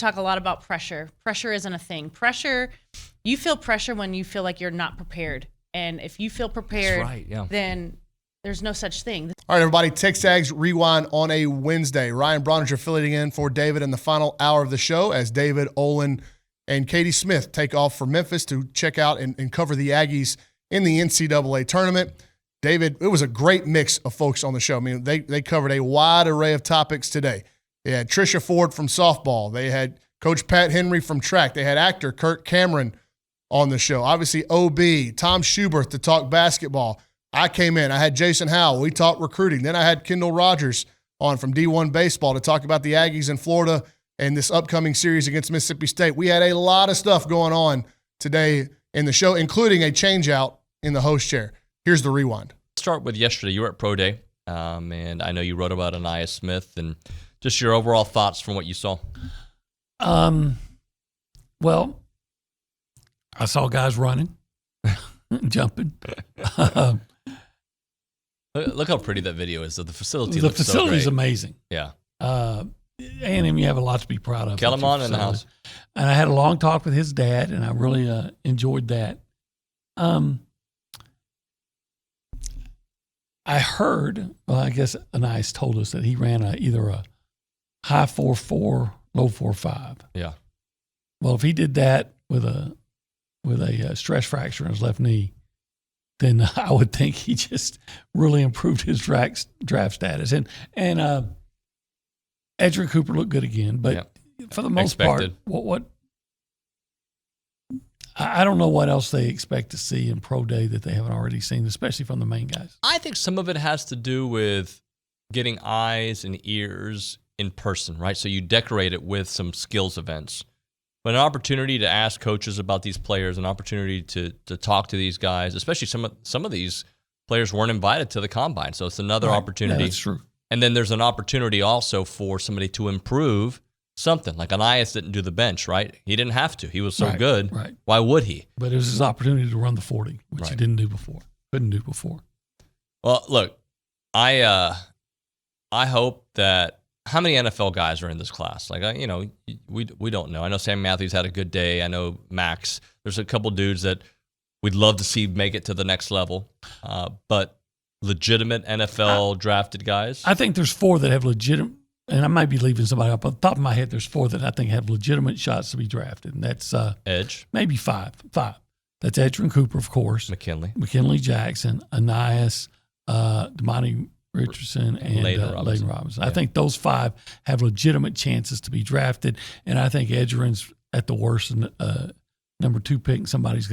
talk a lot about pressure. Pressure isn't a thing. You feel pressure when you feel like you're not prepared. And if you feel prepared, then there's no such thing. All right, everybody, TexAgs Rewind on a Wednesday. Ryan Broninger filling in for David in the final hour of the show as David, Olin, and Katie Smith take off for Memphis to check out and cover the Aggies in the NCAA tournament. David, it was a great mix of folks on the show. I mean, they covered a wide array of topics today. They had Trisha Ford from softball. They had Coach Pat Henry from track. They had actor Kirk Cameron on the show. Obviously, OB, Tom Schubert to talk basketball. I came in. I had Jason Howell. We talked recruiting. Then I had Kendall Rogers on from D1 Baseball to talk about the Aggies in Florida and this upcoming series against Mississippi State. We had a lot of stuff going on today in the show, including a change-out in the host chair. Here's the rewind. Start with yesterday. You were at Pro Day, and I know you wrote about Anaya Smith and just your overall thoughts from what you saw. Well, I saw guys running, jumping. Look how pretty that video is. The facility The looks facility is so great. amazing. Yeah. A&M, you have a lot to be proud of. Kellerman in the house. And I had a long talk with his dad, and I really enjoyed that. I heard, well, I guess Anais told us that he ran either a high 4.4, low 4.5. Yeah. Well, if he did that with a stress fracture in his left knee, then I would think he just really improved his draft status. And Edgerrin Cooper looked good again, but for the most part, what I don't know what else they expect to see in Pro Day that they haven't already seen, especially from the main guys. I think some of it has to do with getting eyes and ears in person, right? So you decorate it with some skills events. But an opportunity to ask coaches about these players, an opportunity to talk to these guys, especially some of these players weren't invited to the combine. So it's another opportunity. Yeah, that's true. And then there's an opportunity also for somebody to improve something. Like Anias didn't do the bench, right? He didn't have to. He was so good. Right. Why would he? But it was his opportunity to run the 40, which he didn't do before. Couldn't do before. Well, look, I hope that how many NFL guys are in this class? Like, we don't know. I know Sam Matthews had a good day. I know Max. There's a couple dudes that we'd love to see make it to the next level. But legitimate NFL drafted guys? I think there's 4 that have legitimate, and I might be leaving somebody up. On the top of my head, there's 4 that I think have legitimate shots to be drafted, and that's Edge. Maybe 5. That's Edgerrin Cooper, of course. McKinley Jackson, Anias, Damani Richardson, and Layden Robinson. I think those 5 have legitimate chances to be drafted, and I think Edgerin's at the worst number 2 pick, and somebody's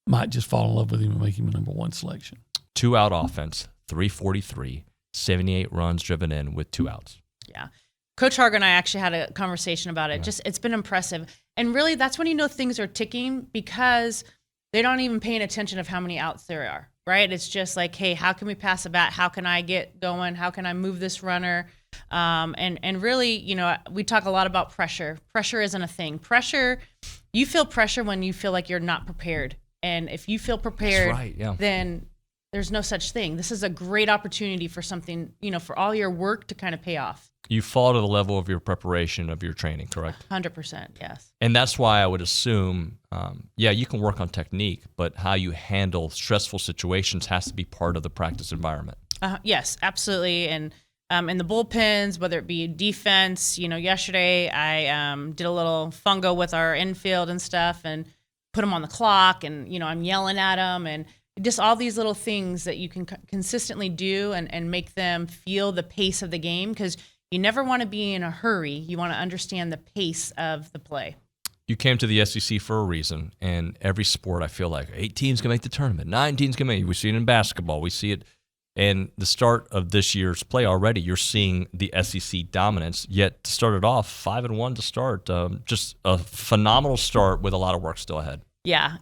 might just fall in love with him and make him a number 1 selection. 2-out offense, 343, 78 runs driven in with 2 outs. Yeah. Coach Harger and I actually had a conversation about it. Just, it's been impressive. And really, that's when you know things are ticking, because they're not even paying attention of how many outs there are, right? It's just like, hey, how can we pass a bat? How can I get going? How can I move this runner? And really, we talk a lot about pressure. Pressure isn't a thing. You feel pressure when you feel like you're not prepared. And if you feel prepared, then there's no such thing. This is a great opportunity for something, for all your work to kind of pay off. You fall to the level of your preparation, of your training, correct? 100%, yes. And that's why I would assume, you can work on technique, but how you handle stressful situations has to be part of the practice environment. Yes, absolutely. And in the bullpens, whether it be defense, yesterday I did a little fungo with our infield and stuff and put them on the clock, and, I'm yelling at them, and just all these little things that you can consistently do and make them feel the pace of the game, because you never want to be in a hurry. You want to understand the pace of the play. You came to the SEC for a reason, and every sport I feel like 8 teams can make the tournament, 9 teams can make it. We see it in basketball. We see it in the start of this year's play already. You're seeing the SEC dominance, yet to start it off 5-1 to start. Just a phenomenal start with a lot of work still ahead. Yeah.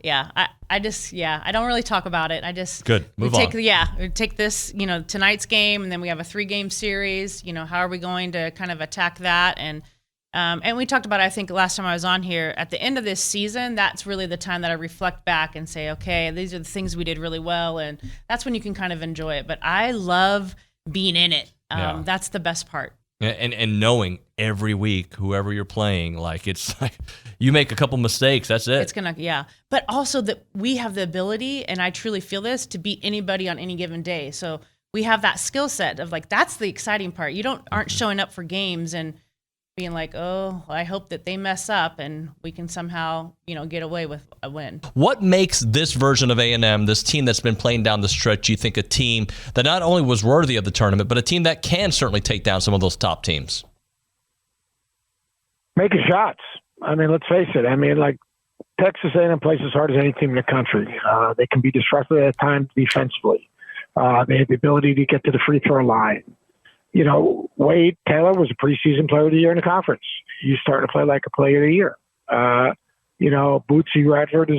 I don't really talk about it. I just move on. We take this, tonight's game, and then we have a 3-game series. How are we going to kind of attack that? And we talked about it, I think last time I was on here, at the end of this season, that's really the time that I reflect back and say, okay, these are the things we did really well, and that's when you can kind of enjoy it. But I love being in it. That's the best part. And knowing every week whoever you're playing, like it's like you make a couple mistakes, that's it. It's gonna, yeah. But also that we have the ability, and I truly feel this, to beat anybody on any given day. So we have that skill set of like, that's the exciting part. You aren't showing up for games and being like, oh, I hope that they mess up and we can somehow, get away with a win. What makes this version of A&M, this team that's been playing down the stretch, you think a team that not only was worthy of the tournament, but a team that can certainly take down some of those top teams? Making shots. I mean, let's face it. I mean, like Texas A&M plays as hard as any team in the country. They can be disruptive at times defensively. They have the ability to get to the free throw line. Wade Taylor was a preseason player of the year in the conference. He's starting to play like a player of the year. Bootsy Radford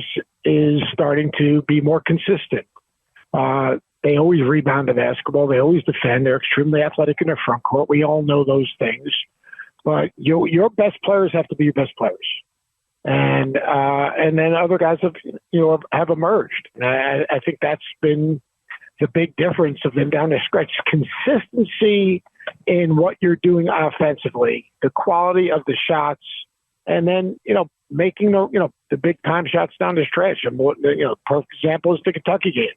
is starting to be more consistent. They always rebound the basketball. They always defend. They're extremely athletic in their front court. We all know those things. But your best players have to be your best players. And then other guys have emerged. And I think that's been the big difference of them down the stretch. Consistency in what you're doing offensively, the quality of the shots, and then, making the big time shots down the stretch. And perfect example is the Kentucky game.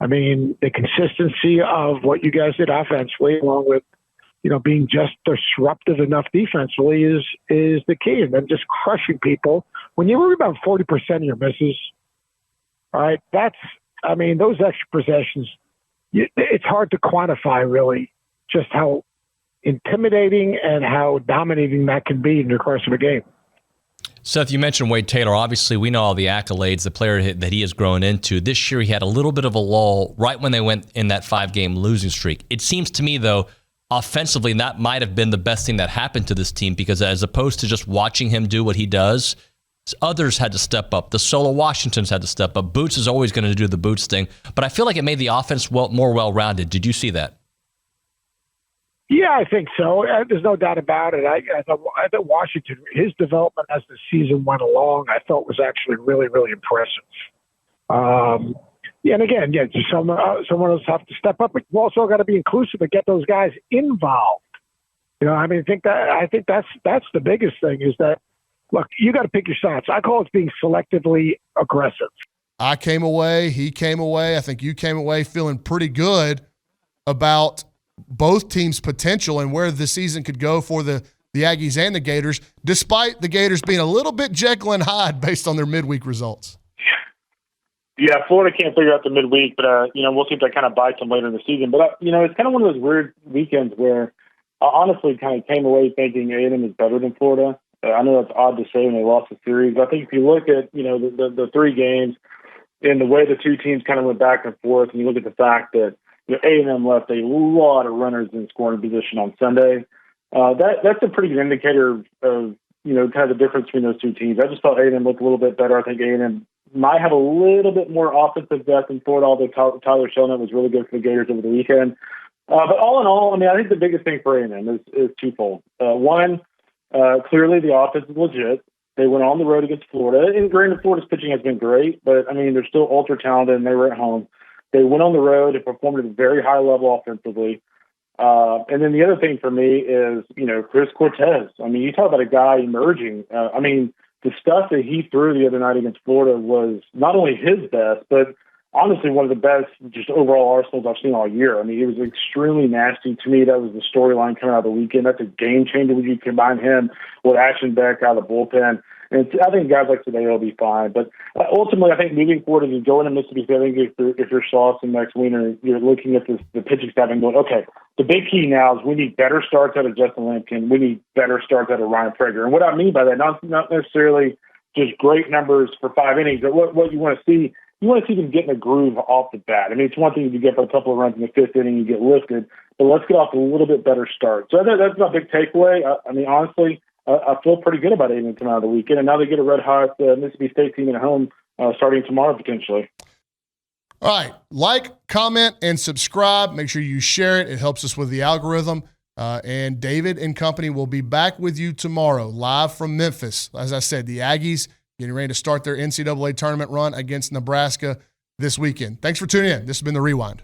I mean, the consistency of what you guys did offensively, along with, being just disruptive enough defensively is the key. And then just crushing people. When you worry about 40% of your misses, all right, those extra possessions, it's hard to quantify really just how intimidating and how dominating that can be in the course of a game. Seth, you mentioned Wade Taylor. Obviously, we know all the accolades, the player that he has grown into. This year, he had a little bit of a lull right when they went in that 5-game losing streak. It seems to me, though, offensively, that might have been the best thing that happened to this team, because as opposed to just watching him do what he does, others had to step up. The solo Washingtons had to step up. Boots is always going to do the Boots thing. But I feel like it made the offense more well-rounded. Did you see that? Yeah, I think so. There's no doubt about it. I thought Washington, his development as the season went along, I thought was actually really, really impressive. And again, just someone else have to step up. But you've also got to be inclusive and get those guys involved. I think that's the biggest thing is that, look, you got to pick your shots. I call it being selectively aggressive. I came away, he came away, I think you came away feeling pretty good about both teams' potential and where the season could go for the Aggies and the Gators, despite the Gators being a little bit Jekyll and Hyde based on their midweek results. Yeah, Florida can't figure out the midweek, but, we'll see if that kind of bites them later in the season. But, it's kind of one of those weird weekends where I honestly kind of came away thinking A&M is better than Florida. I know that's odd to say when they lost the series. I think if you look at, the 3 games and the way the two teams kind of went back and forth, and you look at the fact that A&M left a lot of runners in scoring position on Sunday, that's a pretty good indicator of, kind of the difference between those two teams. I just thought A&M looked a little bit better. I think A&M might have a little bit more offensive depth than Florida, although Tyler Shelnut was really good for the Gators over the weekend. But all in all, I think the biggest thing for A&M is twofold. One, clearly the offense is legit. They went on the road against Florida, and granted, Florida's pitching has been great, but they're still ultra talented, and they were at home. They went on the road and performed at a very high level offensively. And then the other thing for me is, Chris Cortez. You talk about a guy emerging. The stuff that he threw the other night against Florida was not only his best, but honestly one of the best just overall arsenals I've seen all year. It was extremely nasty. To me, that was the storyline coming out of the weekend. That's a game changer when you combine him with Ashton Beck out of the bullpen. And I think guys like today will be fine. But ultimately, I think moving forward, as you go into Mississippi State, I think if you're Sauce and Max Wiener, you're looking at the pitching staff and going, okay, the big key now is we need better starts out of Justin Lampkin. We need better starts out of Ryan Prager. And what I mean by that, not necessarily just great numbers for 5 innings, but what you want to see, you want to see them getting a groove off the bat. It's one thing if you get a couple of runs in the 5th inning, you get lifted, but let's get off a little bit better start. So that's my big takeaway. Honestly, I feel pretty good about A&M coming out of the weekend, and now they get a red-hot Mississippi State team at home starting tomorrow potentially. All right, like, comment, and subscribe. Make sure you share it. It helps us with the algorithm. And David and company will be back with you tomorrow, live from Memphis. As I said, the Aggies getting ready to start their NCAA tournament run against Nebraska this weekend. Thanks for tuning in. This has been The Rewind.